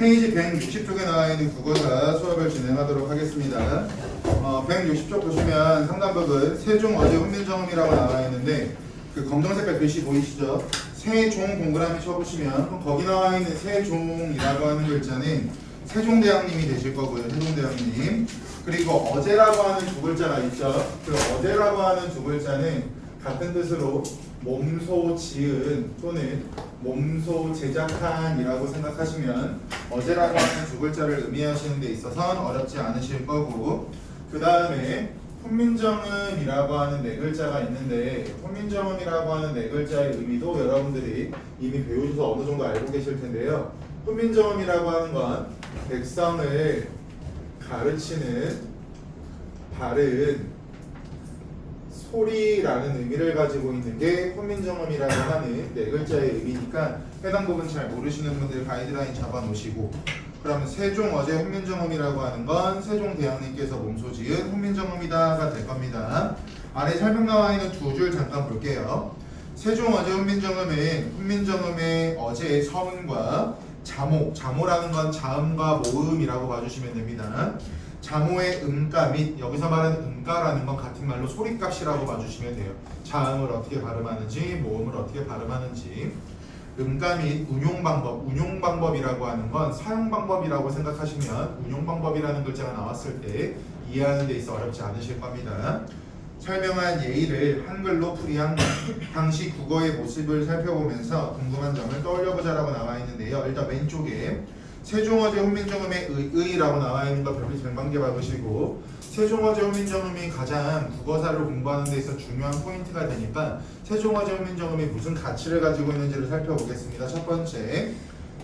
페이지 160쪽에 나와 있는 국어사 수업을 진행하도록 하겠습니다. 160쪽 보시면 상단부분 세종 어제 훈민정음이라고 나와 있는데 그 검정 색깔 글씨 보이시죠? 세종 동그라미 쳐보시면 그럼 거기 나와 있는 세종이라고 하는 글자는 세종대왕님이 되실 거고요. 세종대왕님. 그리고 어제라고 하는 두 글자가 있죠. 그 어제라고 하는 두 글자는 같은 뜻으로 몸소 지은 또는 몸소 제작한이라고 생각하시면 어제라고 하는 두 글자를 의미하시는 데 있어서는 어렵지 않으실 거고, 그 다음에 훈민정음이라고 하는 네 글자가 있는데 훈민정음이라고 하는 네 글자의 의미도 여러분들이 이미 배우셔서 어느 정도 알고 계실 텐데요. 훈민정음이라고 하는 건 백성을 가르치는 바른 소리라는 의미를 가지고 있는 게 훈민정음이라고 하는 네 글자의 의미니까 해당 부분 잘 모르시는 분들 가이드라인 잡아 놓으시고, 그러면 세종 어제 훈민정음이라고 하는 건 세종대왕님께서 몸소 지은 훈민정음이다가 될 겁니다. 아래 설명 나와 있는 두 줄 잠깐 볼게요. 세종 어제 훈민정음은 훈민정음의 어제의 서문과 자모라는 건 자음과 모음이라고 봐주시면 됩니다. 자모의 음가 및 여기서 말하는 음가라는 건 같은 말로 소리값이라고 봐주시면 돼요. 자음을 어떻게 발음하는지 모음을 어떻게 발음하는지. 음가 및 운용방법이라고 하는 건 사용방법이라고 생각하시면 운용방법이라는 글자가 나왔을 때 이해하는 데 있어 어렵지 않으실 겁니다. 설명한 예의를 한글로 풀이한 당시 국어의 모습을 살펴보면서 궁금한 점을 떠올려보자라고 나와 있는데요. 일단 왼쪽에 세종어제 훈민정음의 의라고 나와 있는 거 별빛 뱅방개 박으시고, 세종어제 훈민정음이 가장 국어사를 공부하는 데 있어 중요한 포인트가 되니까 세종어제 훈민정음이 무슨 가치를 가지고 있는지를 살펴보겠습니다. 첫 번째,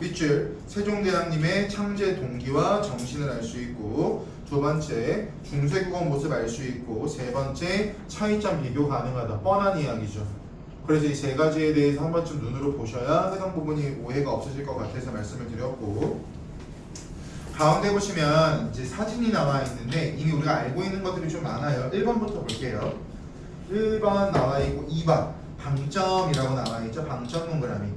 윗줄 세종대왕님의 창제 동기와 정신을 알 수 있고, 두 번째 중세국어 모습 알 수 있고, 세 번째 차이점 비교 가능하다. 뻔한 이야기죠. 그래서 이 세 가지에 대해서 한 번쯤 눈으로 보셔야 해당 부분이 오해가 없으실 것 같아서 말씀을 드렸고, 가운데 보시면 이제 사진이 나와 있는데 이미 우리가 알고 있는 것들이 좀 많아요. 1번부터 볼게요. 1번 나와 있고 2번 방점이라고 나와 있죠. 방점 동그라미.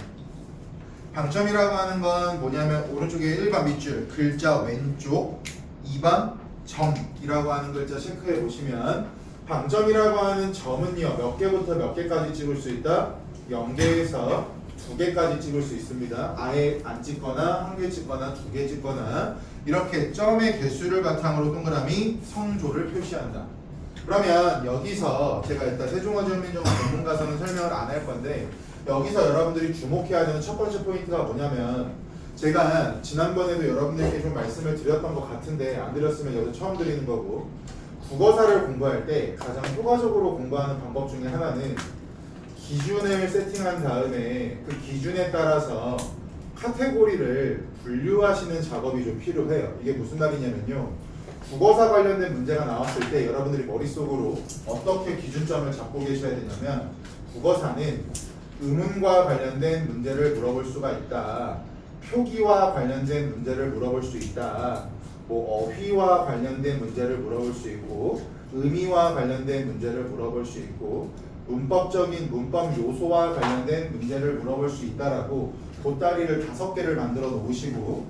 방점이라고 하는 건 뭐냐면 오른쪽에 1번 밑줄 글자 왼쪽 2번 점이라고 하는 글자 체크해 보시면, 방점이라고 하는 점은요 몇 개부터 몇 개까지 찍을 수 있다? 0개에서 2개까지 찍을 수 있습니다. 아예 안 찍거나 1개 찍거나 2개 찍거나 이렇게 점의 개수를 바탕으로 동그라미 성조를 표시한다. 그러면 여기서 제가 일단 세종어제 훈민정음 전문가서는 설명을 안 할 건데, 여기서 여러분들이 주목해야 되는 첫 번째 포인트가 뭐냐면, 제가 지난번에도 여러분들께 좀 말씀을 드렸던 것 같은데 안 드렸으면 여기서 처음 드리는 거고, 국어사를 공부할 때 가장 효과적으로 공부하는 방법 중에 하나는 기준을 세팅한 다음에 그 기준에 따라서 카테고리를 분류하시는 작업이 좀 필요해요. 이게 무슨 말이냐면요, 국어사 관련된 문제가 나왔을 때 여러분들이 머릿속으로 어떻게 기준점을 잡고 계셔야 되냐면, 국어사는 의문과 관련된 문제를 물어볼 수가 있다, 표기와 관련된 문제를 물어볼 수 있다, 뭐 어휘와 관련된 문제를 물어볼 수 있고, 의미와 관련된 문제를 물어볼 수 있고, 문법적인 문법 요소와 관련된 문제를 물어볼 수 있다라고 보따리를 5개를 만들어 놓으시고,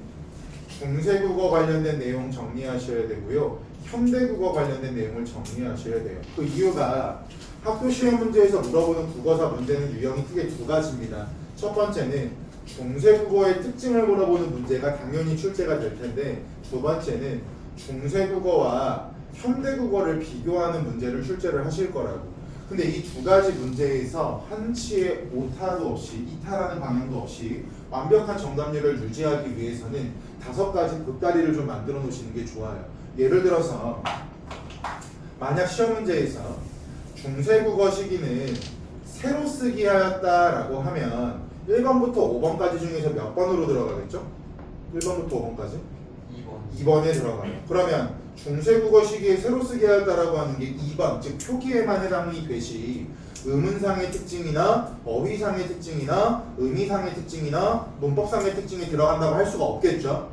중세국어 관련된 내용 정리하셔야 되고요, 현대국어 관련된 내용을 정리하셔야 돼요. 그 이유가 학교 시험 문제에서 물어보는 국어사 문제는 유형이 크게 두 가지입니다. 첫 번째는 중세국어의 특징을 물어보는 문제가 당연히 출제가 될 텐데, 두 번째는 중세국어와 현대국어를 비교하는 문제를 출제를 하실 거라고. 근데 이 두 가지 문제에서 한치의 오타도 없이, 이탈하는 방향도 없이 완벽한 정답률을 유지하기 위해서는 5가지 보따리를 좀 만들어 놓으시는 게 좋아요. 예를 들어서 만약 시험 문제에서 중세국어 시기는 새로 쓰기 하였다라고 하면 1번부터 5번까지 중에서 몇 번으로 들어가겠죠? 1번부터 5번까지? 2번에 들어가요. 그러면 중세국어 시기에 새로 쓰기 하였다라고 하는 게 2번, 즉 표기에만 해당이 되시, 의문상의 특징이나 어휘상의 특징이나 의미상의 특징이나 문법상의 특징이 들어간다고 할 수가 없겠죠.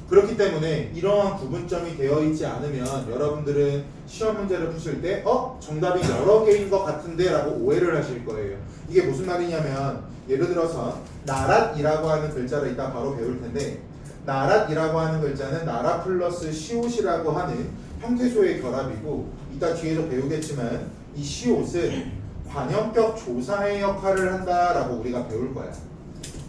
그렇기 때문에 이러한 구분점이 되어 있지 않으면 여러분들은 시험 문제를 푸실 때 정답이 여러 개인 것 같은데 라고 오해를 하실 거예요. 이게 무슨 말이냐면, 예를 들어서 나랏이라고 하는 글자를 이따 바로 배울 텐데, 나랏이라고 하는 글자는 나라 플러스 시옷이라고 하는 형태소의 결합이고 이따 뒤에서 배우겠지만 이 시옷은 관형격 조사의 역할을 한다라고 우리가 배울 거야.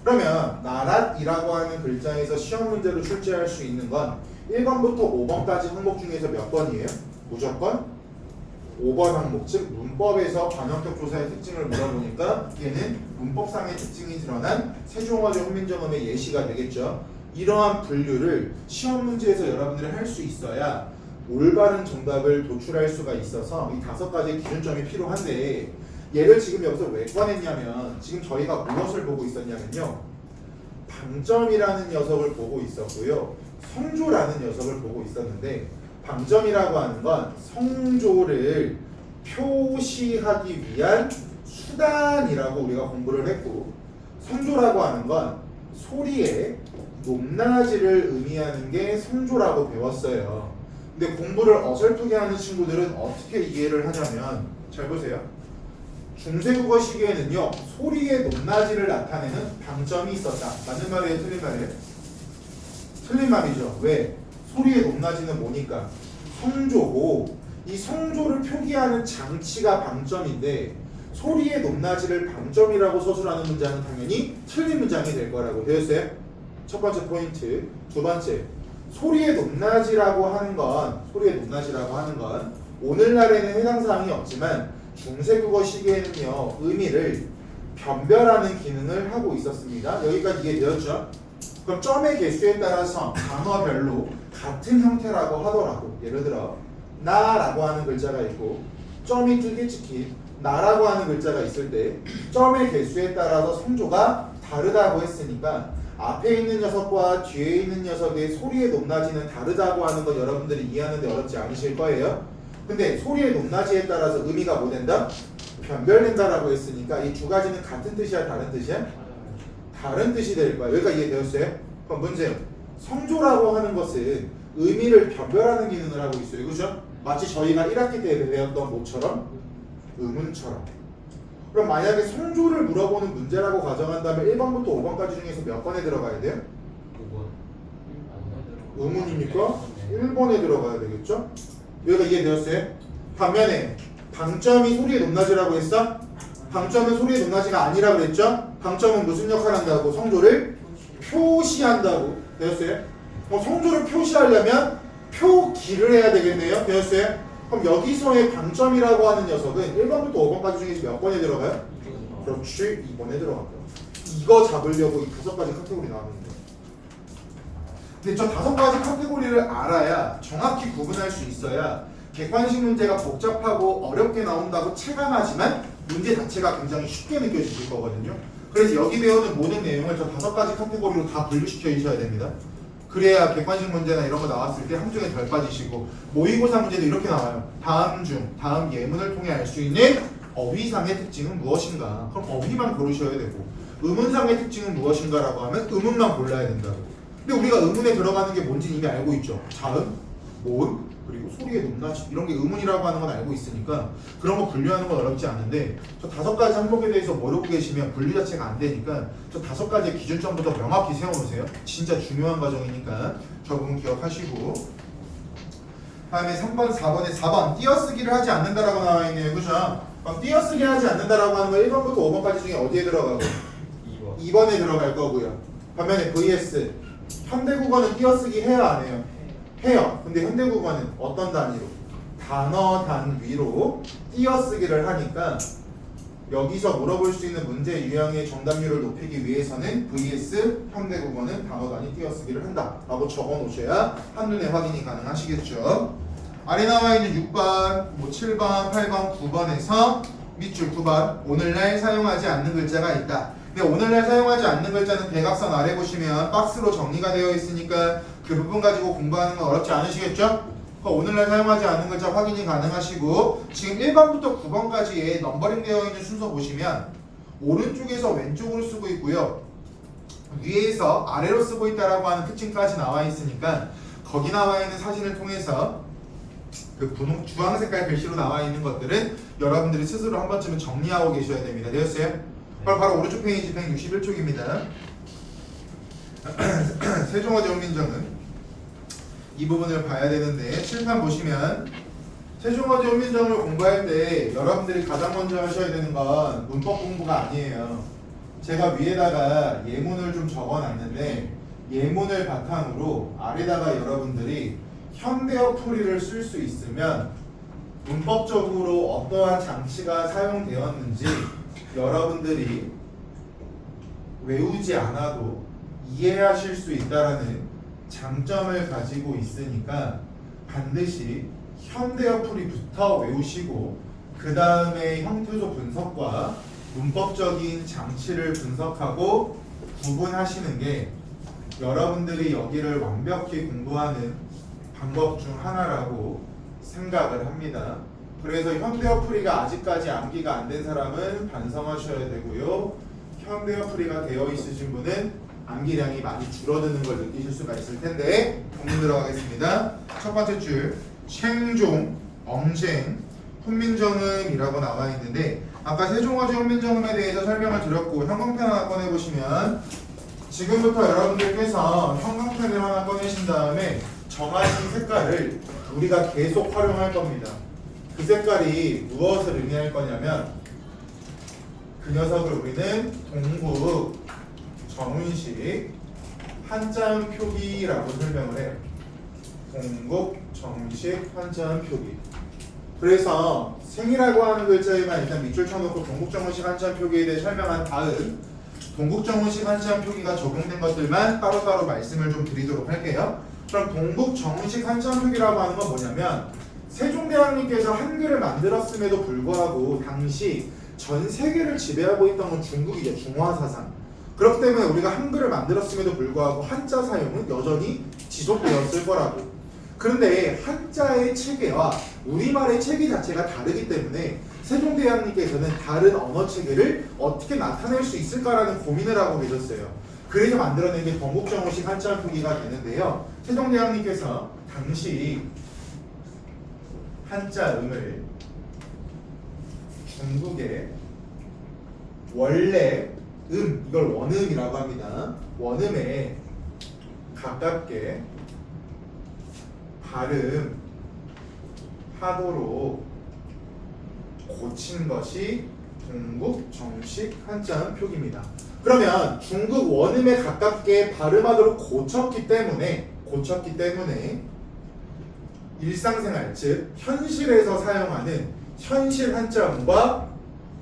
그러면 나랏이라고 하는 글자에서 시험 문제로 출제할 수 있는 건 1번부터 5번까지 항목 중에서 몇 번이에요? 무조건 5번 항목, 즉 문법에서 관형격 조사의 특징을 물어보니까 얘는 문법상의 특징이 드러난 세종어조 훈민정음의 예시가 되겠죠. 이러한 분류를 시험 문제에서 여러분들이 할 수 있어야 올바른 정답을 도출할 수가 있어서 이 5가지 기준점이 필요한데 얘를 지금 여기서 왜 꺼냈냐면 지금 저희가 무엇을 보고 있었냐면요. 방점이라는 녀석을 보고 있었고요. 성조라는 녀석을 보고 있었는데 방점이라고 하는 건 성조를 표시하기 위한 수단이라고 우리가 공부를 했고 성조라고 하는 건 소리의 높낮이를 의미하는 게 성조라고 배웠어요. 근데 공부를 어설프게 하는 친구들은 어떻게 이해를 하냐면 잘 보세요. 중세국어 시기에는요 소리의 높낮이를 나타내는 방점이 있었다. 맞는 말이에요? 틀린 말이에요? 틀린 말이죠. 왜? 소리의 높낮이는 뭐니까? 성조고 이 성조를 표기하는 장치가 방점인데 소리의 높낮이를 방점이라고 서술하는 문장은 당연히 틀린 문장이 될 거라고 되었어요. 첫 번째 포인트. 두 번째, 소리의 높낮이라고 하는 건 오늘날에는 해당 사항이 없지만 중세국어 시기에는요 의미를 변별하는 기능을 하고 있었습니다. 여기까지 이해되었죠? 그럼 점의 개수에 따라서 단어별로 같은 형태라고 하더라도 예를 들어 나라고 하는 글자가 있고 점이 2개 찍힌 나라고 하는 글자가 있을 때 점의 개수에 따라서 성조가 다르다고 했으니까 앞에 있는 녀석과 뒤에 있는 녀석의 소리의 높낮이는 다르다고 하는 거 여러분들이 이해하는데 어렵지 않으실 거예요. 근데 소리의 높낮이에 따라서 의미가 뭐 된다? 변별된다라고 했으니까 이 두 가지는 같은 뜻이야 다른 뜻이야? 다른 뜻이 될 거야. 여기까지 이해되었어요? 그럼 문제요. 성조라고 하는 것은 의미를 변별하는 기능을 하고 있어요. 그죠? 마치 저희가 1학기 때 배웠던 뭐처럼? 의문처럼. 그럼 만약에 성조를 물어보는 문제라고 가정한다면 1번부터 5번까지 중에서 몇 번에 들어가야 돼요? 5번. 의문이니까 1번에 들어가야 되겠죠? 여기가 이해되었어요? 반면에 방점이 소리의 높낮이라고 했어? 방점은 소리의 높낮이가 아니라 그랬죠? 방점은 무슨 역할을 한다고? 성조를 표시한다고 되었어요? 성조를 표시하려면 표기를 해야 되겠네요. 되었어요? 그럼 여기서의 방점이라고 하는 녀석은 1번부터 5번까지 중에서 몇 번에 들어가요? 그렇지, 2번에 들어갑니다. 이거 잡으려고 이 5가지 카테고리 나오는 거예요. 근데 저 5가지 카테고리를 알아야 정확히 구분할 수 있어야 객관식 문제가 복잡하고 어렵게 나온다고 체감하지만 문제 자체가 굉장히 쉽게 느껴지실 거거든요. 그래서 여기 배우는 모든 내용을 저 5가지 카테고리로 다 분류시켜 주셔야 됩니다. 그래야 객관식 문제나 이런 거 나왔을 때 함정에 덜 빠지시고 모의고사 문제도 이렇게 나와요. 다음 예문을 통해 알 수 있는 어휘상의 특징은 무엇인가? 그럼 어휘만 고르셔야 되고 의문상의 특징은 무엇인가라고 하면 의문만 골라야 된다고. 근데 우리가 의문에 들어가는 게 뭔지 이미 알고 있죠. 자음, 모음, 그리고 소리의 높낮이 이런 게 의문이라고 하는 건 알고 있으니까 그런 거 분류하는 건 어렵지 않은데 저 5가지 항목에 대해서 모르고 계시면 분류 자체가 안 되니까 저 5가지의 기준점부터 명확히 세워놓으세요. 진짜 중요한 과정이니까 저 부분 기억하시고 다음에 3번, 4번 띄어쓰기를 하지 않는다라고 나와 있네요. 그죠? 띄어쓰기 하지 않는다라고 하는 거 1번부터 5번까지 중에 어디에 들어가고? 2번에 들어갈 거고요. 반면에 VS 현대국어는 띄어쓰기 해요 안 해요? 해요. 근데 현대국어는 어떤 단위로? 단어 단위로 띄어쓰기를 하니까 여기서 물어볼 수 있는 문제 유형의 정답률을 높이기 위해서는 VS 현대국어는 단어 단위 띄어쓰기를 한다 라고 적어 놓으셔야 한눈에 확인이 가능하시겠죠. 아래 나와 있는 6번, 7번, 8번, 9번에서 밑줄 9번 오늘날 사용하지 않는 글자가 있다. 근데 오늘날 사용하지 않는 글자는 대각선 아래 보시면 박스로 정리가 되어 있으니까 그 부분 가지고 공부하는 건 어렵지 않으시겠죠? 오늘날 사용하지 않는 글자 확인이 가능하시고 지금 1번부터 9번까지의 넘버링 되어 있는 순서 보시면 오른쪽에서 왼쪽으로 쓰고 있고요. 위에서 아래로 쓰고 있다라고 하는 특징까지 나와 있으니까 거기 나와 있는 사진을 통해서 그 주황 색깔 글씨로 나와 있는 것들은 여러분들이 스스로 한 번쯤은 정리하고 계셔야 됩니다. 되었어요? 바로 오른쪽 페이지 161쪽입니다. 세종어제 훈민정음 이 부분을 봐야 되는데 칠판 보시면 세종어제 훈민정음을 공부할 때 여러분들이 가장 먼저 하셔야 되는 건 문법 공부가 아니에요. 제가 위에다가 예문을 좀 적어놨는데 예문을 바탕으로 아래다가 여러분들이 현대어 풀이를 쓸 수 있으면 문법적으로 어떠한 장치가 사용되었는지 여러분들이 외우지 않아도 이해하실 수 있다라는 장점을 가지고 있으니까 반드시 현대어 풀이부터 외우시고 그 다음에 형태소 분석과 문법적인 장치를 분석하고 구분하시는 게 여러분들이 여기를 완벽히 공부하는 방법 중 하나라고 생각을 합니다. 그래서 현대어 풀이가 아직까지 암기가 안 된 사람은 반성하셔야 되고요. 현대어 풀이가 되어 있으신 분은 암기량이 많이 줄어드는 걸 느끼실 수가 있을 텐데 본문 들어가겠습니다. 첫 번째 줄 생종, 엉생, 훈민정음이라고 나와 있는데 아까 세종어제 훈민정음에 대해서 설명을 드렸고 형광펜 하나 꺼내보시면 지금부터 여러분들께서 형광펜을 하나 꺼내신 다음에 정하신 색깔을 우리가 계속 활용할 겁니다. 그 색깔이 무엇을 의미할 거냐면 그 녀석을 우리는 동국 정운식 한자음 표기라고 설명을 해요. 동국 정운식 한자음 표기. 그래서 생이라고 하는 글자에만 일단 밑줄 쳐놓고 동국 정운식 한자음 표기에 대해 설명한 다음 동국 정운식 한자음 표기가 적용된 것들만 따로따로 말씀을 좀 드리도록 할게요. 그럼 동국 정운식 한자음 표기라고 하는 건 뭐냐면 세종대왕님께서 한글을 만들었음에도 불구하고 당시 전 세계를 지배하고 있던 건 중국이죠. 중화사상. 그렇기 때문에 우리가 한글을 만들었음에도 불구하고 한자 사용은 여전히 지속되었을 거라고. 그런데 한자의 체계와 우리말의 체계 자체가 다르기 때문에 세종대왕님께서는 다른 언어 체계를 어떻게 나타낼 수 있을까라는 고민을 하고 계셨어요. 그래서 만들어낸 게 동국정운식 한자음 표기가 되는데요. 세종대왕님께서 당시 한자음을 중국의 원래 이걸 원음이라고 합니다. 원음에 가깝게 발음하도록 고친 것이 동국 정식 한자음 표기입니다. 그러면 중국 원음에 가깝게 발음하도록 고쳤기 때문에 일상생활 즉 현실에서 사용하는 현실 한자음과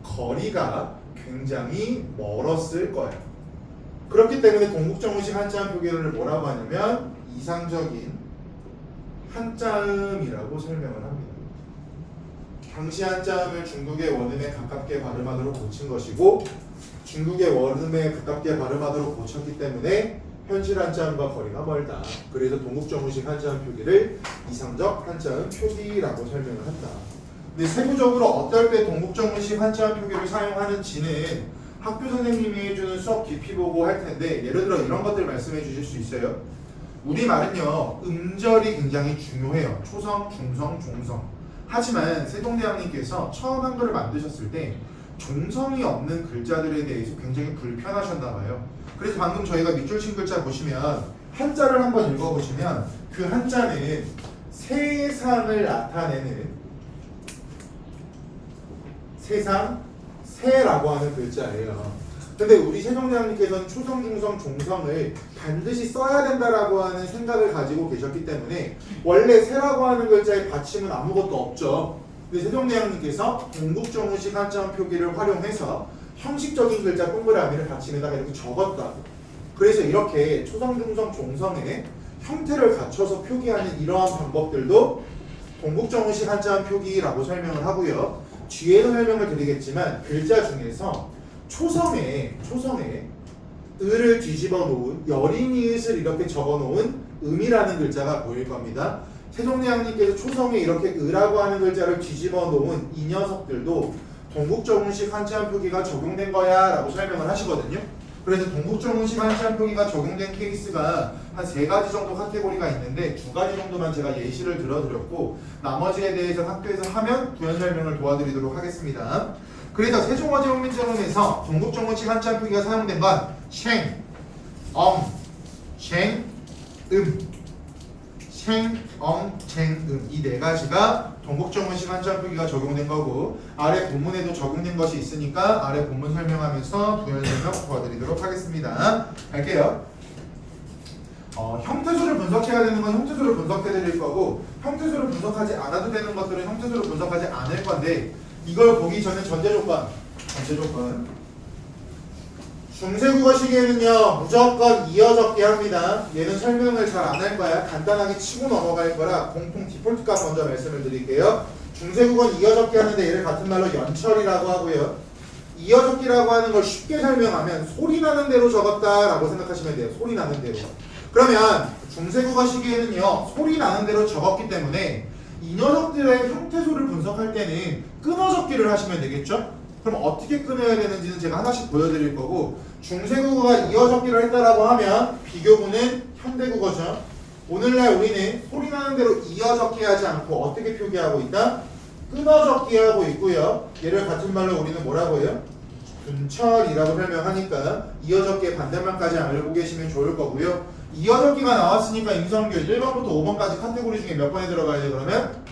거리가 굉장히 멀었을 거예요. 그렇기 때문에 동국정운식 한자음 표기를 뭐라고 하냐면 이상적인 한자음이라고 설명을 합니다. 당시 한자음을 중국의 원음에 가깝게 발음하도록 고친 것이고 중국의 원음에 가깝게 발음하도록 고쳤기 때문에 현실 한자음과 거리가 멀다. 그래서 동국정운식 한자음 표기를 이상적 한자음 표기라고 설명을 한다. 근데 세부적으로 어떨 때 동국정운식 한자음 표기를 사용하는지는 학교 선생님이 해주는 수업 깊이 보고 할 텐데 예를 들어 이런 것들 말씀해 주실 수 있어요. 우리말은요 음절이 굉장히 중요해요. 초성, 중성, 종성. 하지만 세종대왕님께서 처음 한글을 만드셨을 때 종성이 없는 글자들에 대해서 굉장히 불편하셨나 봐요. 그래서 방금 저희가 밑줄 친 글자 보시면 한자를 한번 읽어보시면 그 한자는 세상을 나타내는 세상, 세라고 하는 글자예요. 근데 우리 세종대왕님께서는 초성, 중성, 종성을 반드시 써야 된다라고 하는 생각을 가지고 계셨기 때문에 원래 세라고 하는 글자의 받침은 아무것도 없죠. 근데 세종대왕님께서 동국정운식 한자음 표기를 활용해서 형식적인 글자 동그라미를 받침에다가 이렇게 적었다. 그래서 이렇게 초성, 중성, 종성의 형태를 갖춰서 표기하는 이러한 방법들도 동국정운식 한자음 표기라고 설명을 하고요. 뒤에도 설명을 드리겠지만 글자 중에서 초성에 을을 뒤집어 놓은 여린이읒을 이렇게 적어 놓은 음이라는 글자가 보일 겁니다. 세종대왕님께서 초성에 이렇게 을이라고 하는 글자를 뒤집어 놓은 이 녀석들도 동국정운식 한자음 표기가 적용된 거야 라고 설명을 하시거든요. 그래서 동국정운식 한자음 표기가 적용된 케이스가 한 3가지 정도 카테고리가 있는데 2가지 정도만 제가 예시를 들어드렸고 나머지에 대해서 학교에서 하면 부연 설명을 도와드리도록 하겠습니다. 그래서 세종어제 훈민정음에서 동국정운식 한자음 표기가 사용된 건 쉥, 쟁, 이 네 가지가 동국정원식 한자표기가 적용된 거고 아래 본문에도 적용된 것이 있으니까 아래 본문 설명하면서 부연 설명 도와드리도록 하겠습니다. 갈게요. 형태소를 분석해야 되는 건 형태소를 분석해 드릴 거고 형태소를 분석하지 않아도 되는 것들은 형태소를 분석하지 않을 건데 이걸 보기 전에 전제 조건 중세국어 시기에는요 무조건 이어 적기 합니다. 얘는 설명을 잘 안 할 거야. 간단하게 치고 넘어갈 거라 공통 디폴트 값 먼저 말씀을 드릴게요. 중세국어는 이어 적기 하는데 얘를 같은 말로 연철이라고 하고요. 이어 적기라고 하는 걸 쉽게 설명하면 소리 나는 대로 적었다라고 생각하시면 돼요. 소리 나는 대로. 그러면 중세국어 시기에는요 소리 나는 대로 적었기 때문에 이 녀석들의 형태소를 분석할 때는 끊어 적기를 하시면 되겠죠? 그럼 어떻게 끊어야 되는지는 제가 하나씩 보여드릴 거고 중세국어가 이어 적기를 했다라고 하면 비교구는 현대국어죠. 오늘날 우리는 소리 나는 대로 이어 적기 하지 않고 어떻게 표기하고 있다? 끊어 적기 하고 있고요. 얘를 같은 말로 우리는 뭐라고 해요? 분철이라고 설명하니까 이어 적기의 반대말까지 알고 계시면 좋을 거고요. 이어 적기가 나왔으니까 임성규 1번부터 5번까지 카테고리 중에 몇 번에 들어가야 돼 그러면?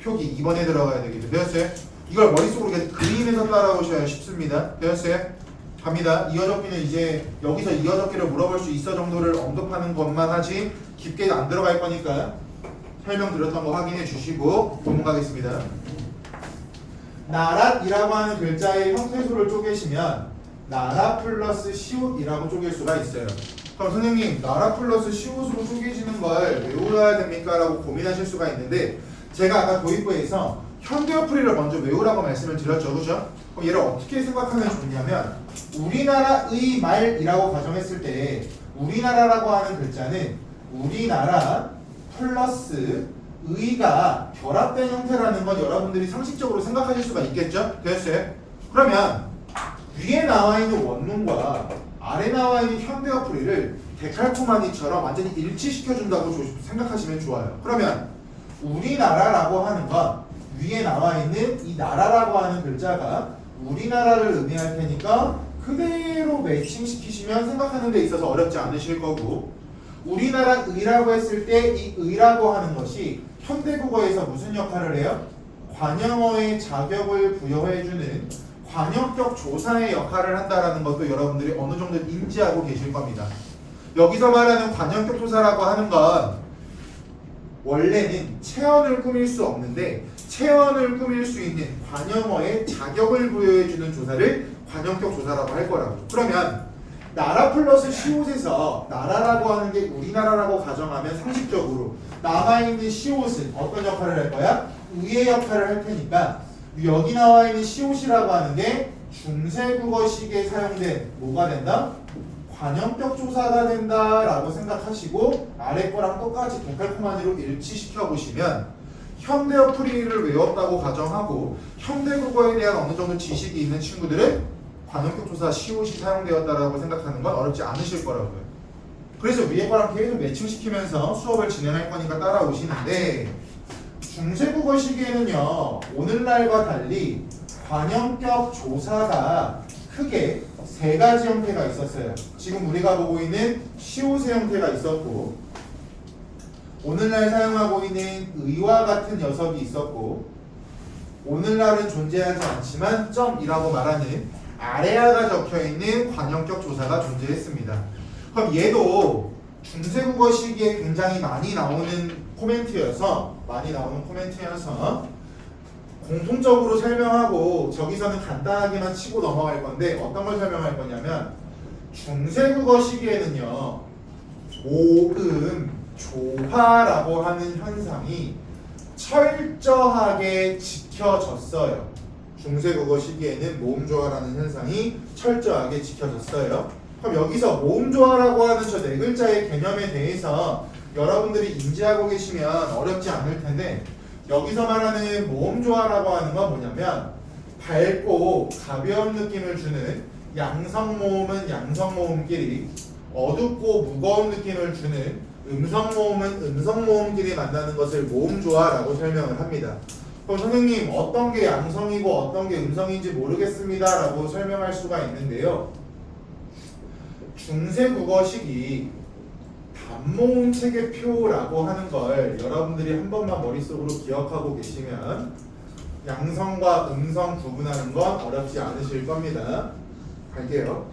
표기 2번에 들어가야 되겠죠. 되었어요? 이걸 머릿속으로 그림에서 따라오셔야 쉽습니다. 되었어요? 갑니다. 이어적기는 이제 여기서 이어적기를 물어볼 수 있어 정도를 언급하는 것만 하지 깊게 안 들어갈 거니까 설명드렸던 거 확인해 주시고 본문 가겠습니다. 나랏이라고 하는 글자의 형태소를 쪼개시면 나라 플러스 시옷이라고 쪼갤 수가 있어요. 그럼 선생님 나라 플러스 시옷으로 쪼개지는 걸 외워야 됩니까? 라고 고민하실 수가 있는데 제가 아까 도입부에서 현대어풀이를 먼저 외우라고 말씀을 드렸죠. 그죠? 그럼 얘를 어떻게 생각하면 좋냐면 우리나라의 말이라고 가정했을 때 우리나라라고 하는 글자는 우리나라 플러스 의가 결합된 형태라는 건 여러분들이 상식적으로 생각하실 수가 있겠죠? 됐어요? 그러면 위에 나와 있는 원문과 아래 나와 있는 현대어풀이를 데칼코마니처럼 완전히 일치시켜준다고 생각하시면 좋아요. 그러면 우리나라라고 하는 건 위에 나와 있는 이 나라라고 하는 글자가 우리나라를 의미할 테니까 그대로 매칭시키시면 생각하는 데 있어서 어렵지 않으실 거고 우리나라 의라고 했을 때 이 의라고 하는 것이 현대국어에서 무슨 역할을 해요? 관형어의 자격을 부여해주는 관형격 조사의 역할을 한다는 것도 여러분들이 어느 정도 인지하고 계실 겁니다. 여기서 말하는 관형격 조사라고 하는 건 원래는 체언을 꾸밀 수 없는데 체언을 꾸밀 수 있는 관형어의 자격을 부여해주는 조사를 관형격 조사라고 할 거라고. 그러면 나라 플러스 시옷에서 나라라고 하는 게 우리나라라고 가정하면 상식적으로 남아있는 시옷은 어떤 역할을 할 거야? 의의 역할을 할 테니까 여기 나와 있는 시옷이라고 하는 게 중세국어식에 사용된 뭐가 된다? 관형격 조사가 된다라고 생각하시고 아래 거랑 똑같이 데칼코마니로 일치시켜 보시면 현대어풀이를 외웠다고 가정하고 현대국어에 대한 어느 정도 지식이 있는 친구들은 관형격 조사 시옷이 사용되었다라고 생각하는 건 어렵지 않으실 거라고요. 그래서 위에 거랑 계속 매칭시키면서 수업을 진행할 거니까 따라오시는데 중세국어 시기에는요 오늘날과 달리 관형격 조사가 크게 세 가지 형태가 있었어요. 지금 우리가 보고 있는 시옷의 형태가 있었고 오늘날 사용하고 있는 의와 같은 녀석이 있었고 오늘날은 존재하지 않지만 점이라고 말하는 아래아가 적혀있는 관형격 조사가 존재했습니다. 그럼 얘도 중세국어 시기에 굉장히 많이 나오는 코멘트여서 공통적으로 설명하고 저기서는 간단하게만 치고 넘어갈 건데 어떤 걸 설명할 거냐면 중세국어 시기에는요 모음, 조화라고 하는 현상이 철저하게 지켜졌어요. 중세국어 시기에는 모음조화라는 현상이 철저하게 지켜졌어요. 그럼 여기서 모음조화라고 하는 저 네 글자의 개념에 대해서 여러분들이 인지하고 계시면 어렵지 않을 텐데 여기서 말하는 모음조화라고 하는 건 뭐냐면 밝고 가벼운 느낌을 주는 양성모음은 양성모음끼리 어둡고 무거운 느낌을 주는 음성모음은 음성모음끼리 만나는 것을 모음조화라고 설명을 합니다. 그럼 선생님 어떤 게 양성이고 어떤 게 음성인지 모르겠습니다 라고 설명할 수가 있는데요. 중세국어식이 단모음 체계표라고 하는 걸 여러분들이 한 번만 머릿속으로 기억하고 계시면 양성과 음성 구분하는 건 어렵지 않으실 겁니다. 갈게요.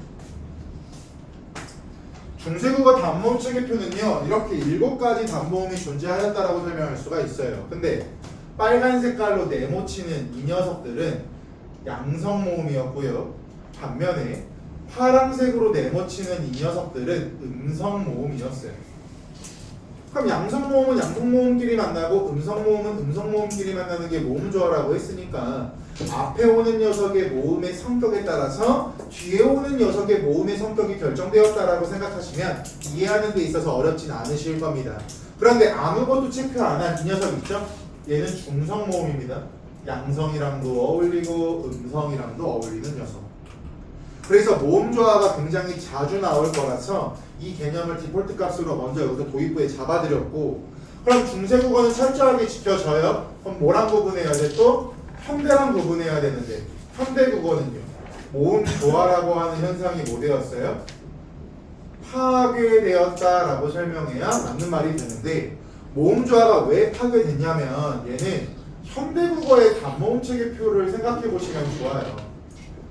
중세국어 단모음 체계표는요, 이렇게 7가지 단모음이 존재하였다라고 설명할 수가 있어요. 근데 빨간 색깔로 네모치는 이 녀석들은 양성모음이었고요. 반면에 파란색으로 네모치는 이 녀석들은 음성모음이었어요. 그럼 양성모음은 양성모음끼리 만나고 음성모음은 음성모음끼리 만나는 게 모음조화라고 했으니까 앞에 오는 녀석의 모음의 성격에 따라서 뒤에 오는 녀석의 모음의 성격이 결정되었다라고 생각하시면 이해하는 데 있어서 어렵진 않으실 겁니다. 그런데 아무것도 체크 안 한 이 녀석 있죠? 얘는 중성모음입니다. 양성이랑도 어울리고 음성이랑도 어울리는 녀석. 그래서 모음조화가 굉장히 자주 나올 거라서 이 개념을 디폴트 값으로 먼저 여기서 도입부에 잡아드렸고, 그럼 중세국어는 철저하게 지켜져요? 그럼 뭐랑 구분해야 돼? 또 현대랑 구분해야 되는데, 현대국어는요, 모음조화라고 하는 현상이 뭐 되었어요? 파괴되었다라고 설명해야 맞는 말이 되는데, 모음조화가 왜 파괴됐냐면 얘는 현대국어의 단모음 체계표를 생각해 보시면 좋아요.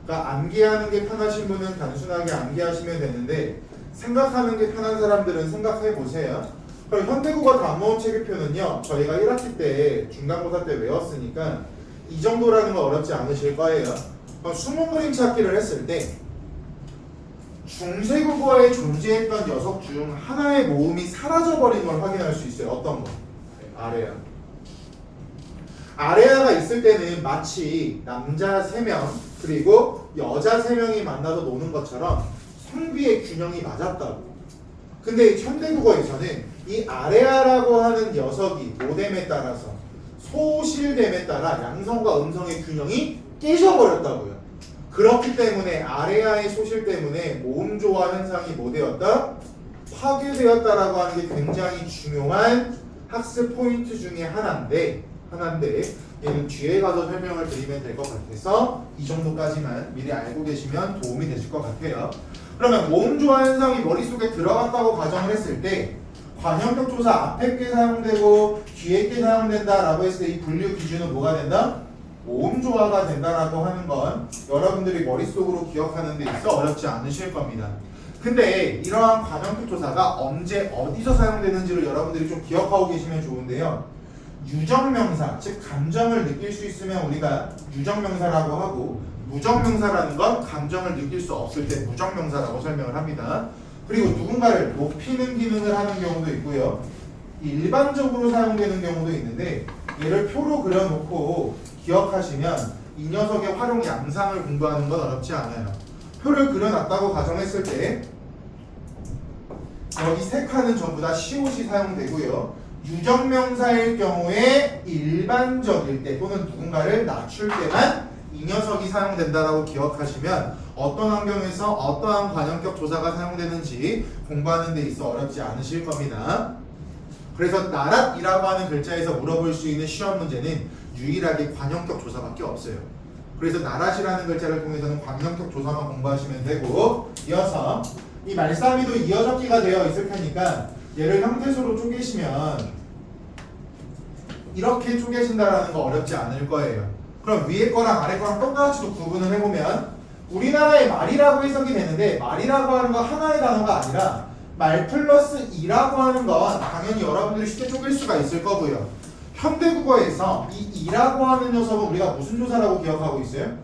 그러니까 암기하는 게 편하신 분은 단순하게 암기하시면 되는데, 생각하는 게 편한 사람들은 생각해 보세요. 그럼 현대국어 단모음 체계표는요, 저희가 1학기 때 중간고사 때 외웠으니까 이 정도라는 거 어렵지 않으실 거예요. 그럼 수문 그림 찾기를 했을 때 중세국어에 존재했던 녀석 중 하나의 모음이 사라져버린 걸 확인할 수 있어요. 어떤 거? 아래야. 아래아가 있을 때는 마치 남자 3명 그리고 여자 3명이 만나서 노는 것처럼 성비의 균형이 맞았다고. 근데 현대국어에서는 이 아래아라고 하는 녀석이 모뎀에 따라서 소실됨에 따라 양성과 음성의 균형이 깨져버렸다고요. 그렇기 때문에 아래아의 소실 때문에 모음조화 현상이 뭐 되었다? 파괴되었다라고 하는 게 굉장히 중요한 학습 포인트 중에 하나인데 얘는 뒤에 가서 설명을 드리면 될 것 같아서 이 정도까지만 미리 알고 계시면 도움이 되실 것 같아요. 그러면 모음조화 현상이 머릿속에 들어갔다고 가정을 했을 때 관형격 조사 앞에 게 사용되고 뒤에 게 사용된다라고 했을 때 이 분류 기준은 뭐가 된다? 모음조화가 된다라고 하는 건 여러분들이 머릿속으로 기억하는 데 있어 어렵지 않으실 겁니다. 근데 이러한 관형격 조사가 언제 어디서 사용되는지를 여러분들이 좀 기억하고 계시면 좋은데요. 유정명사, 즉 감정을 느낄 수 있으면 우리가 유정명사라고 하고, 무정명사라는 건 감정을 느낄 수 없을 때 무정명사라고 설명을 합니다. 그리고 누군가를 높이는 기능을 하는 경우도 있고요. 일반적으로 사용되는 경우도 있는데 얘를 표로 그려놓고 기억하시면 이 녀석의 활용 양상을 공부하는 건 어렵지 않아요. 표를 그려놨다고 가정했을 때 여기 세 칸은 전부 다 시옷이 사용되고요. 유정명사일 경우에 일반적일 때 또는 누군가를 낮출 때만 이 녀석이 사용된다라고 기억하시면 어떤 환경에서 어떠한 관형격 조사가 사용되는지 공부하는 데 있어 어렵지 않으실 겁니다. 그래서 나랏이라고 하는 글자에서 물어볼 수 있는 시험 문제는 유일하게 관형격 조사밖에 없어요. 그래서 나랏이라는 글자를 통해서는 관형격 조사만 공부하시면 되고, 이어서 이 말싸미도 이어적기가 되어 있을 테니까 얘를 형태소로 쪼개시면 이렇게 쪼개진다라는 거 어렵지 않을 거예요. 그럼 위에 거랑 아래 거랑 똑같이 또 구분을 해보면 우리나라의 말이라고 해석이 되는데, 말이라고 하는 건 하나의 단어가 아니라 말 플러스 이라고 하는 건 당연히 여러분들이 쉽게 쪼갤 수가 있을 거고요. 현대국어에서 이 이라고 하는 녀석은 우리가 무슨 조사라고 기억하고 있어요?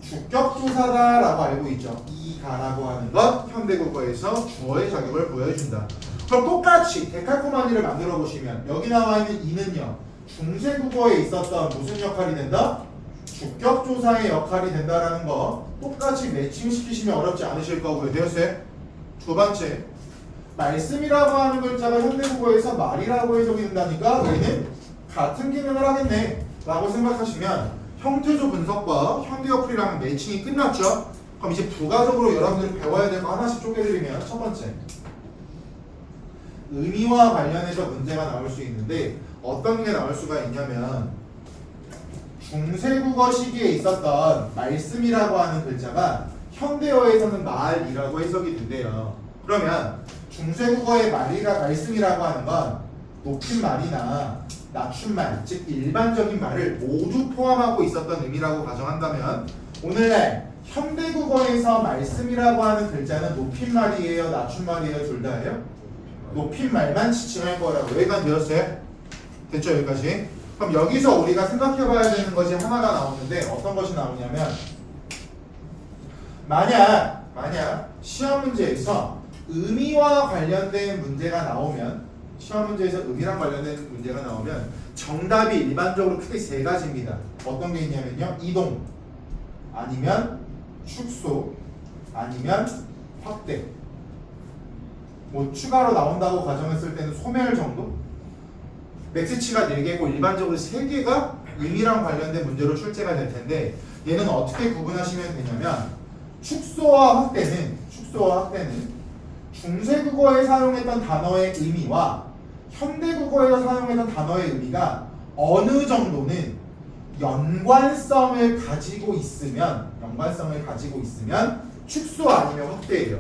주격조사다라고 알고 있죠. 이가라고 하는 것 현대국어에서 주어의 자격을 보여준다. 그럼 똑같이 데칼코마니를 만들어 보시면 여기 나와 있는 이는요, 중세국어에 있었던 무슨 역할이 된다? 주격조사의 역할이 된다라는 거 똑같이 매칭시키시면 어렵지 않으실 거고요. 되었어요? 두 번째, 말씀이라고 하는 글자가 현대국어에서 말이라고 해석이 된다니까 얘는 같은 기능을 하겠네 라고 생각하시면 형태조 분석과 현대어플이랑 매칭이 끝났죠? 그럼 이제 부가적으로 여러분들이 배워야 될 거 하나씩 쪼개드리면, 첫 번째, 의미와 관련해서 문제가 나올 수 있는데 어떤 게 나올 수가 있냐면, 중세국어 시기에 있었던 말씀이라고 하는 글자가 현대어에서는 말이라고 해석이 된대요. 그러면 중세국어의 말씀이라고 하는 건 높임말이나 낮춤말, 즉 일반적인 말을 모두 포함하고 있었던 의미라고 가정한다면 오늘날 현대국어에서 말씀이라고 하는 글자는 높임말이에요, 낮춤말이에요, 둘 다예요? 높임말만 지칭할 거라고. 여기까지 되었어요? 됐죠, 여기까지? 그럼 여기서 우리가 생각해봐야 되는 것이 하나가 나오는데 어떤 것이 나오냐면 만약 시험 문제에서 의미와 관련된 문제가 나오면 시험 문제에서 의미랑 관련된 문제가 나오면 정답이 일반적으로 크게 세 가지입니다. 어떤 게 있냐면요, 이동 아니면 축소 아니면 확대. 뭐 추가로 나온다고 가정했을 때는 소멸 정도? 맥스치가 4개고 일반적으로 3개가 의미랑 관련된 문제로 출제가 될 텐데 얘는 어떻게 구분하시면 되냐면 축소와 확대는 중세국어에 사용했던 단어의 의미와 현대국어에서 사용했던 단어의 의미가 어느 정도는 연관성을 가지고 있으면 축소 아니면 확대예요.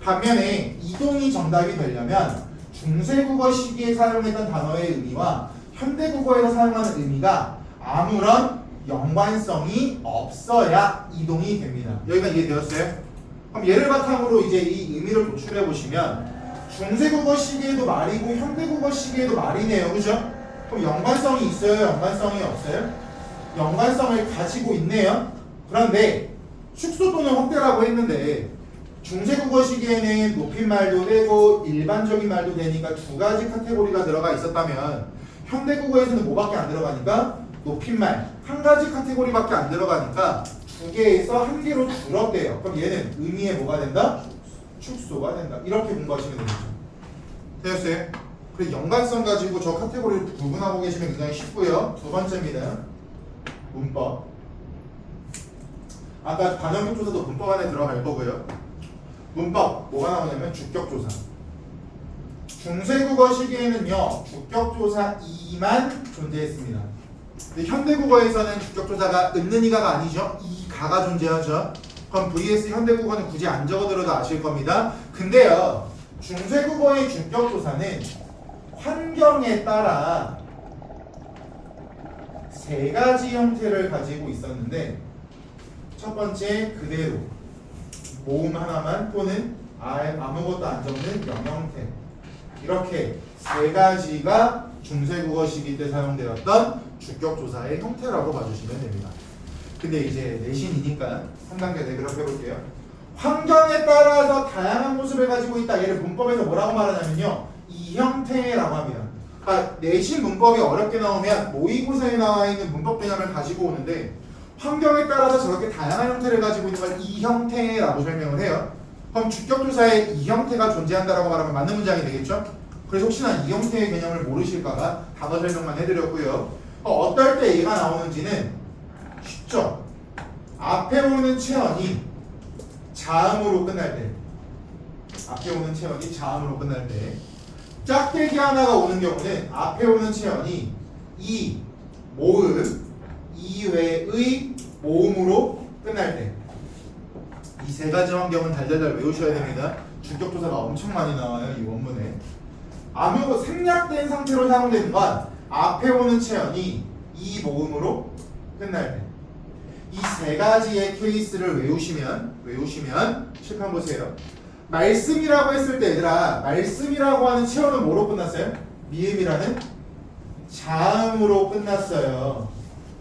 반면에 이동이 정답이 되려면 중세국어 시기에 사용했던 단어의 의미와 현대국어에서 사용하는 의미가 아무런 연관성이 없어야 이동이 됩니다. 여기까지 이해되었어요? 그럼 얘를 바탕으로 이제 이 의미를 도출해 보시면 중세국어 시기에도 말이고 현대국어 시기에도 말이네요. 그죠? 그럼 연관성이 있어요? 연관성이 없어요? 연관성을 가지고 있네요. 그런데 축소 또는 확대라고 했는데 중세국어 시기에는 높임말도 되고 일반적인 말도 되니까 두 가지 카테고리가 들어가 있었다면 현대국어에서는 뭐밖에 안 들어가니까 높임말 한 가지 카테고리밖에 안 들어가니까 두 개에서 한 개로 줄었대요. 그럼 얘는 의미에 뭐가 된다? 축소가 된다. 이렇게 공부하시면 되겠죠. 되었어요? 그리고 연관성 가지고 저 카테고리를 구분하고 계시면 굉장히 쉽고요. 두 번째입니다. 문법. 아까 반영격 조사도 문법 안에 들어갈 거고요. 문법 뭐가 나오냐면 주격조사. 중세국어 시기에는요 주격조사 2만 존재했습니다. 근데 현대국어에서는 주격조사가 있는 이가가 아니죠. 이가가 존재하죠. 그럼 vs 현대국어는 굳이 안 적어들어도 아실 겁니다. 근데요 중세국어의 주격조사는 환경에 따라 세 가지 형태를 가지고 있었는데 첫 번째 그대로 모음 하나만 또는 아무것도 안 적는 영형태 이렇게 세 가지가 중세국어 시기 때 사용되었던 주격조사의 형태라고 봐주시면 됩니다. 근데 이제 내신이니까 3단계 대그래프 해볼게요. 환경에 따라서 다양한 모습을 가지고 있다. 얘를 문법에서 뭐라고 말하냐면요 이 형태라고 합니다. 그러니까 내신 문법이 어렵게 나오면 모의고사에 나와 있는 문법 개념을 가지고 오는데 환경에 따라서 저렇게 다양한 형태를 가지고 있는 걸 이 형태라고 설명을 해요. 그럼 주격조사에 이 형태가 존재한다라고 말하면 맞는 문장이 되겠죠? 그래서 혹시나 이 형태의 개념을 모르실까봐 단어 설명만 해드렸고요. 어떨 때 얘가 나오는지는 쉽죠? 앞에 오는 체언이 자음으로 끝날 때 짝대기 하나가 오는 경우는 앞에 오는 체언이 이 모음 이외의 모음으로 끝날 때 이 세 가지 환경은 달달달 외우셔야 됩니다. 주격조사가 엄청 많이 나와요 이 원문에. 아무 생략된 상태로 사용되는 건 앞에 오는 체언이 이 모음으로 끝날 때 이 세 가지의 케이스를 외우시면 실판 보세요. 말씀이라고 했을 때 얘들아 말씀이라고 하는 체언은 뭐로 끝났어요? 미음이라는 자음으로 끝났어요.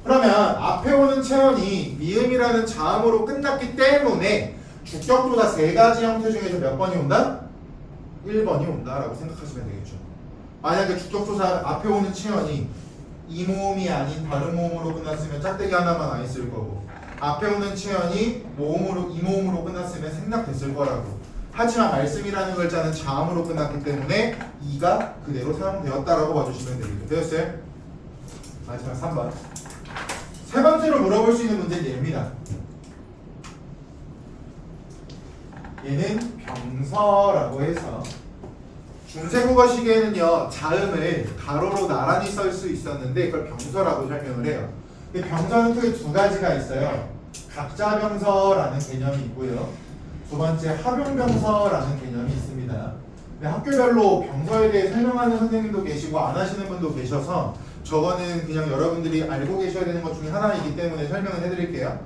그러면 앞에 오는 체언이 미음이라는 자음으로 끝났기 때문에 주격조사 세 가지 형태 중에서 몇 번이 온다? 1번이 온다라고 생각하시면 되겠죠. 만약에 주격조사 앞에 오는 체언이 이 모음이 아닌 다른 모음으로 끝났으면 짝대기 하나만 안 있을 거고 앞에 오는 체언이 이 모음으로 끝났으면 생략됐을 거라고. 하지만 말씀이라는 글자는 자음으로 끝났기 때문에 이가 그대로 사용되었다라고 봐주시면 되겠죠. 되었어요? 마지막 3번. 세 번째로 물어볼 수 있는 문제는 얘입니다. 얘는 병서라고 해서 중세국어 시기에는요 자음을 가로로 나란히 쓸 수 있었는데 그걸 병서라고 설명을 해요. 근데 병서는 크게 두 가지가 있어요. 각자병서라는 개념이 있고요. 두 번째 합용병서라는 개념이 있습니다. 학교별로 병서에 대해 설명하는 선생님도 계시고 안 하시는 분도 계셔서 저거는 그냥 여러분들이 알고 계셔야 되는 것 중에 하나이기 때문에 설명을 해드릴게요.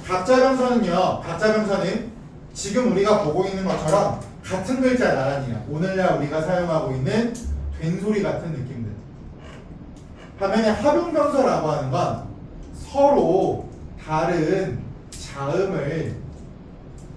가짜병서는요. 가짜병서는 지금 우리가 보고 있는 것처럼 같은 글자 나란히야. 오늘날 우리가 사용하고 있는 된소리 같은 느낌들. 반면에 합용병서라고 하는 건 서로 다른 자음을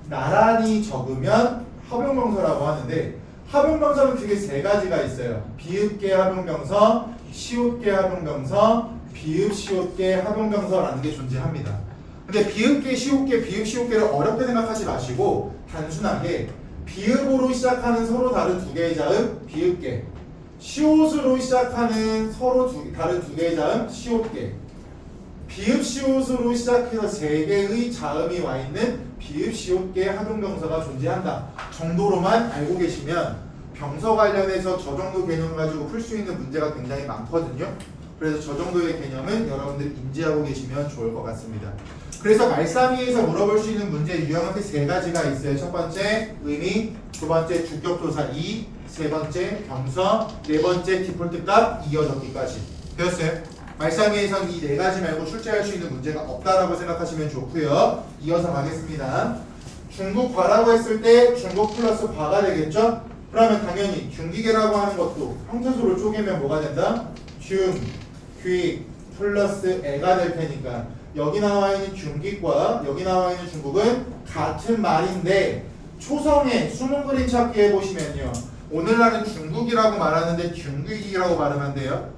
나란히 적으면 합용병서라고 하는데 합용병서는 크게 세 가지가 있어요. 비읍계 합용병서, 시옷계 합용병서, 비읍 시옷계 합용병서라는 게 존재합니다. 근데 비읍계, 시옷계, 비읍 시옷계를 어렵게 생각하지 마시고 단순하게 비읍으로 시작하는 서로 다른 두 개의 자음 비읍계, 시옷으로 시작하는 서로 다른 두 개의 자음 시옷계, 비읍 시옷으로 시작해서 세 개의 자음이 와 있는 비읍 시옷계 합용병서가 존재한다 정도로만 알고 계시면 병서 관련해서 저 정도 개념 가지고 풀 수 있는 문제가 굉장히 많거든요. 그래서 저 정도의 개념은 여러분들이 인지하고 계시면 좋을 것 같습니다. 그래서 말상위에서 물어볼 수 있는 문제 유형은 세 가지가 있어요. 첫 번째 의미, 두 번째 주격조사 2, 세 번째 병서, 네 번째 디폴트 값 이어적기까지 되었어요. 말상위에서는 이 네 가지 말고 출제할 수 있는 문제가 없다라고 생각하시면 좋고요. 이어서 가겠습니다. 중국과라고 했을 때 중국 플러스 과가 되겠죠? 그러면 당연히 중기계라고 하는 것도 형태소를 쪼개면 뭐가 된다? 중, 귀 플러스 애가 될 테니까 여기 나와 있는 중기과 여기 나와 있는 중국은 같은 말인데 초성에 숨은 그림 찾기 해보시면요. 오늘날은 중국이라고 말하는데 중국이라고 말하면 돼요.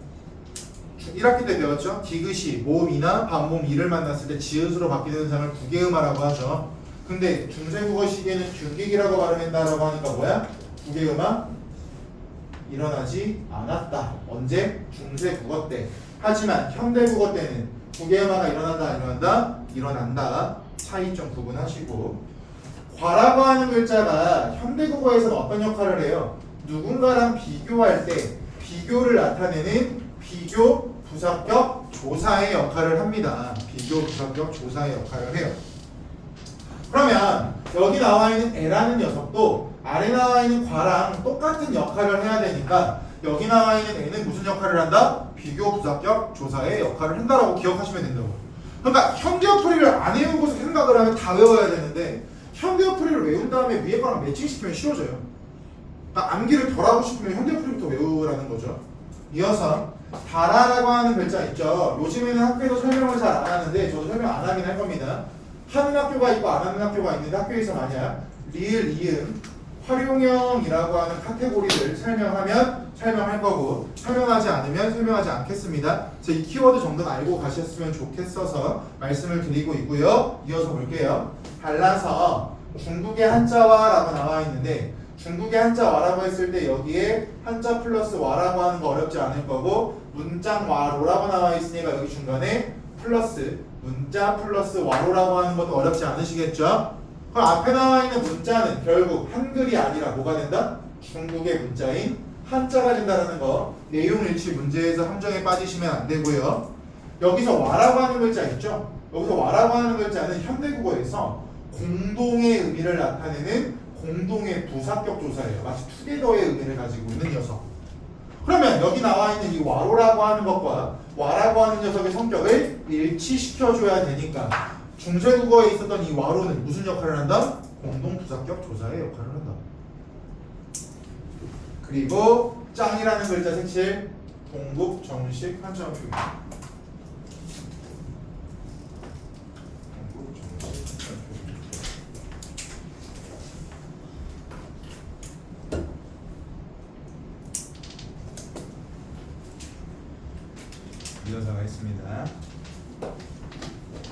1학기 때 배웠죠? 디귿이 모음이나 반모음 이를 만났을 때 지읒으로 바뀌는 현상을 구개음화라고 하죠. 근데 중세국어 시기에는 중기기라고 발음한다라고 하니까 뭐야? 구개음화 일어나지 않았다. 언제? 중세국어 때. 하지만 현대국어 때는 구개음화가 일어난다 안 일어난다? 일어난다. 차이점 구분하시고 과라고 하는 글자가 현대국어에서는 어떤 역할을 해요? 누군가랑 비교할 때 비교를 나타내는 비교 부사격 조사의 역할을 합니다. 비교 부사격 조사의 역할을 해요. 그러면 여기 나와 있는 애라는 녀석도 아래 나와 있는 과랑 똑같은 역할을 해야 되니까 여기 나와 있는 애는 무슨 역할을 한다? 비교 부사격 조사의 역할을 한다라고 기억하시면 된다고. 그러니까 현대어풀이를 안 외우고서 생각을 하면 다 외워야 되는데 현대어풀이를 외운 다음에 위에 거랑 매칭시키면 쉬워져요. 그러니까 암기를 덜 하고 싶으면 현대어풀이부터 외우라는 거죠. 이어서 다라라고 하는 글자 있죠. 요즘에는 학교에서 설명을 잘 안 하는데 저도 설명 안 하긴 할 겁니다. 하는 학교가 있고 안 하는 학교가 있는데 학교에서 만약 리을, 이음, 활용형이라고 하는 카테고리를 설명할 거고 설명하지 않으면 설명하지 않겠습니다. 그래서 이 키워드 정도는 알고 가셨으면 좋겠어서 말씀을 드리고 있고요. 이어서 볼게요. 달라서 중국의 한자와라고 나와 있는데 중국의 한자와라고 했을 때 여기에 한자 플러스 와라고 하는 거 어렵지 않을 거고 문장와로라고 나와 있으니까 여기 중간에 플러스 문자 플러스 와로라고 하는 것도 어렵지 않으시겠죠? 그럼 앞에 나와 있는 문자는 결국 한글이 아니라 뭐가 된다? 중국의 문자인 한자가 된다는 거 내용 일치 문제에서 함정에 빠지시면 안 되고요. 여기서 와라고 하는 글자 있죠? 여기서 와라고 하는 글자는 현대국어에서 공동의 의미를 나타내는 공동의 부사격 조사예요. 마치 투게더의 의미를 가지고 있는 녀석. 그러면 여기 나와 있는 이 와로라고 하는 것과 와라고 하는 녀석의 성격을 일치시켜줘야 되니까 중세국어에 있었던 이 와로는 무슨 역할을 한다? 공동 부사격 조사의 역할을 한다. 그리고 짱이라는 글자 색칠 동국 정식 한자 표기. 이어서 가겠습니다.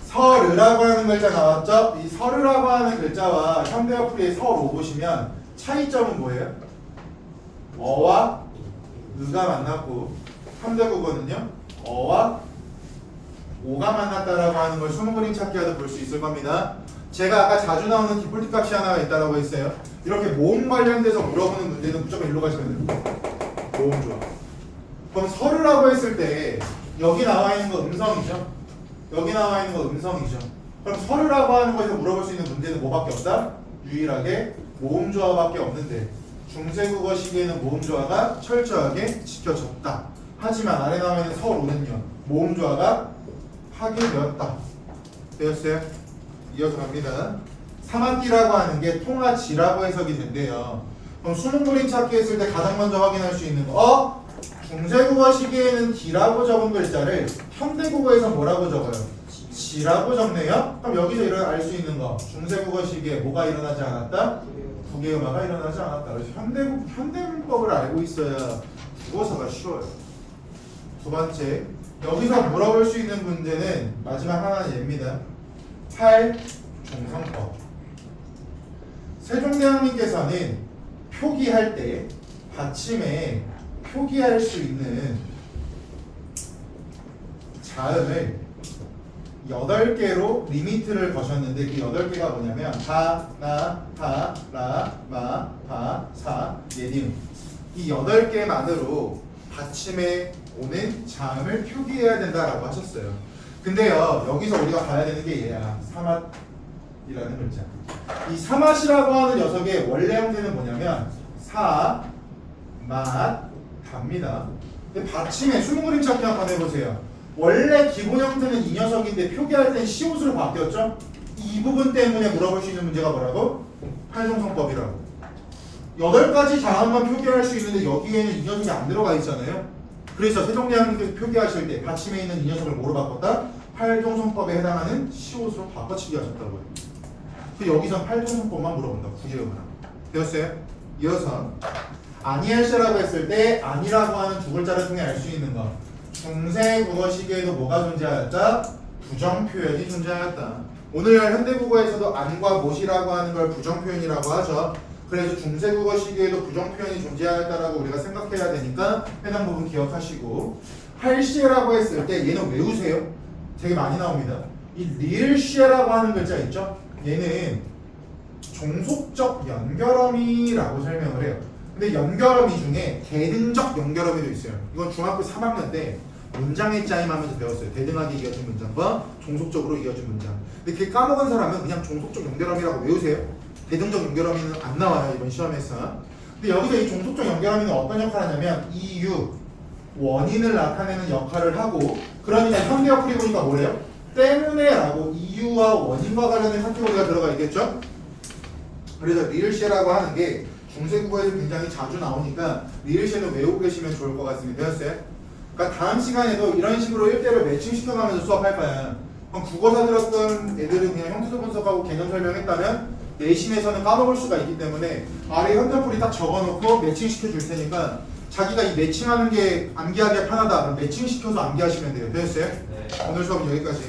서르라고 하는 글자 나왔죠? 이 서르라고 하는 글자와 현대어풀이의 서로 보시면 차이점은 뭐예요? 어와 으가 만났고 현대국어는요 어와 오가 만났다라고 하는 걸 숨은 그림 찾기 하다 볼 수 있을 겁니다. 제가 아까 자주 나오는 디폴트 값이 하나가 있다라고 했어요. 이렇게 모음 관련돼서 물어보는 문제는 무조건 일로 가시면 돼요. 모음 조합. 그럼 서르라고 했을 때 여기 나와 있는 거 음성이죠. 여기 나와 있는 거 음성이죠. 그럼 서르라고 하는 거에서 물어볼 수 있는 문제는 뭐밖에 없다? 유일하게 모음 조합밖에 없는데 중세국어 시기에는 모음조화가 철저하게 지켜졌다. 하지만 아래 나와 있는 서로는요. 모음조화가 파괴되었다. 되었어요? 이어서 갑니다. 사마띠라고 하는 게 통화지라고 해석이 된대요. 그럼 수능 그림 찾기 했을 때 가장 먼저 확인할 수 있는 거 중세국어 시기에는 D라고 적은 글자를 현대국어에서 뭐라고 적어요? G라고 적네요? 그럼 여기서 알 수 있는 거 중세국어 시기에 뭐가 일어나지 않았다? 국외음화가 일어나지 않았다. 그래서 현대문법을 알고 있어야 국어사가 쉬워요. 두 번째, 여기서 물어볼 수 있는 문제는 마지막 하나는 얘입니다. 8. 종성법. 세종대왕님께서는 표기할 때 받침에 표기할 수 있는 자음을 8개로 리미트를 거셨는데 그 8개가 뭐냐면 다, 나, 다, 라, 마, 바, 사, 예림 이 8개만으로 받침에 오는 자음을 표기해야 된다라고 하셨어요. 근데요 여기서 우리가 봐야 되는 게 얘야. 사맛이라는 글자. 이 사맛이라고 하는 녀석의 원래 형태는 뭐냐면 사, 맛, 답니다. 근데 받침에 수능 그림 찾기 한번 해보세요. 원래 기본 형태는 이 녀석인데 표기할 땐 시옷으로 바뀌었죠? 이 부분 때문에 물어볼 수 있는 문제가 뭐라고? 팔종성법이라고. 8가지 자음만 표기할 수 있는데 여기에는 이 녀석이 안 들어가 있잖아요. 그래서 세종대왕님께서 표기하실 때 받침에 있는 이 녀석을 뭐로 바꿨다? 팔종성법에 해당하는 시옷으로 바꿔치기 하셨다고요. 그 여기선 팔종성법만 물어본다. 구제음을. 되었어요? 이어서 아니할시라고 했을 때 아니라고 하는 두 글자를 통해 알 수 있는 거. 중세국어 시기에도 뭐가 존재하였다? 부정표현이 존재하였다. 오늘날 현대국어에서도 안과 못이라고 하는 걸 부정표현이라고 하죠. 그래서 중세국어 시기에도 부정표현이 존재하였다라고 우리가 생각해야 되니까 해당 부분 기억하시고 할시에라고 했을 때 얘는 외우세요. 되게 많이 나옵니다. 이 리을시에라고 하는 글자 있죠? 얘는 종속적 연결어미라고 설명을 해요. 근데 연결어미 중에 대등적 연결어미도 있어요. 이건 중학교 3학년 때 문장의 짜임하면서 배웠어요. 대등하게 이어진 문장과 종속적으로 이어진 문장. 근데 그게 까먹은 사람은 그냥 종속적 연결어미라고 외우세요. 대등적 연결어미는 안 나와요 이번 시험에서. 근데 여기서 이 종속적 연결어미는 어떤 역할을 하냐면 이유, 원인을 나타내는 역할을 하고 그러니까 현대어플이 보니까 뭐래요? 때문에라고 이유와 원인과 관련된 카테고리가 들어가 있겠죠? 그래서 리을시라고 하는 게 중세국어에서 굉장히 자주 나오니까 리을시는 외우고 계시면 좋을 것 같습니다. 되었어요? 그러니까 다음 시간에도 이런 식으로 1대를 매칭시켜가면서 수업할 거야. 그럼 국어사 들었던 애들은 그냥 형태도 분석하고 개념 설명했다면 내신에서는 까먹을 수가 있기 때문에 아래 현대풀이 딱 적어놓고 매칭시켜 줄 테니까 자기가 이 매칭하는 게 암기하기가 편하다. 그럼 매칭시켜서 암기하시면 돼요. 되었어요? 네. 오늘 수업은 여기까지.